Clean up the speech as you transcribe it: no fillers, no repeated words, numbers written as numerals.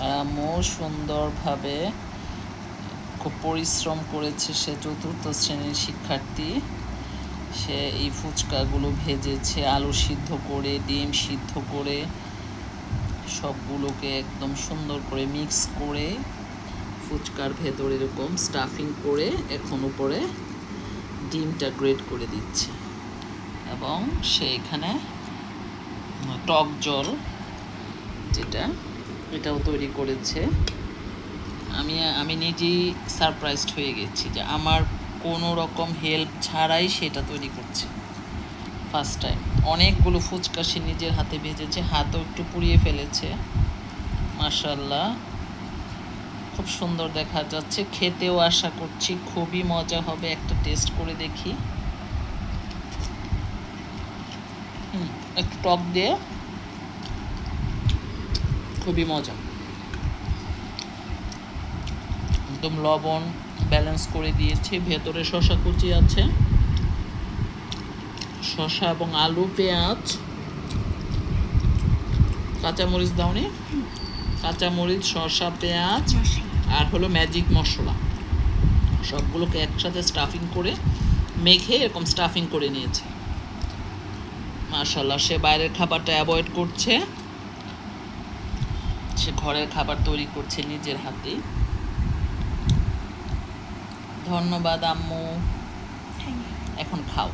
আর আম্মু সুন্দরভাবে খুব পরিশ্রম করেছে। সে ৪র্থ শ্রেণীর শিক্ষার্থী। সে এই ফুচকাগুলো ভেজেছে আলু সিদ্ধ করে, ডিম সিদ্ধ করে, সবগুলোকে একদম সুন্দর করে মিক্স করে ফুচকার ভেতর এরকম স্টাফিং করে এখন উপরে ডিমটা গ্রেট করে দিচ্ছে। এবং সে এখানে টক জল এটাও তৈরি করেছে। আমি নিজেই সারপ্রাইজড হয়ে গেছি যে আমার কোনো রকম হেল্প ছাড়াই সেটা তৈরি করছে ফার্স্ট টাইম। অনেকগুলো ফুচকা সে নিজের হাতে ভেজেছে, হাতও একটু পুড়িয়ে ফেলেছে। মাশাআল্লাহ, খুব সুন্দর দেখা যাচ্ছে। খেতেও আশা করছি খুবই মজা হবে। একটা টেস্ট করে দেখি। একটু টক দিয়ে খুবই মজা। একদম লবণ ব্যালেন্স করে দিয়েছি। ভেতরে শসা কুচি আছে, শসা এবং আলু, পেঁয়াজ, কাঁচামরিচ দাওনি, কাঁচামরিচ, শসা, পেঁয়াজ আর হলো ম্যাজিক মশলা, সবগুলোকে একসাথে স্টাফিং করে মেখে এরকম স্টাফিং করে নিয়েছে। মাশাআল্লাহ, সে বাইরের খাবারটা অ্যাভয়েড করছে। সে ঘরের খাবার তৈরি করছে নিজের হাতে। ধন্যবাদ আম্মু, এখন খাও।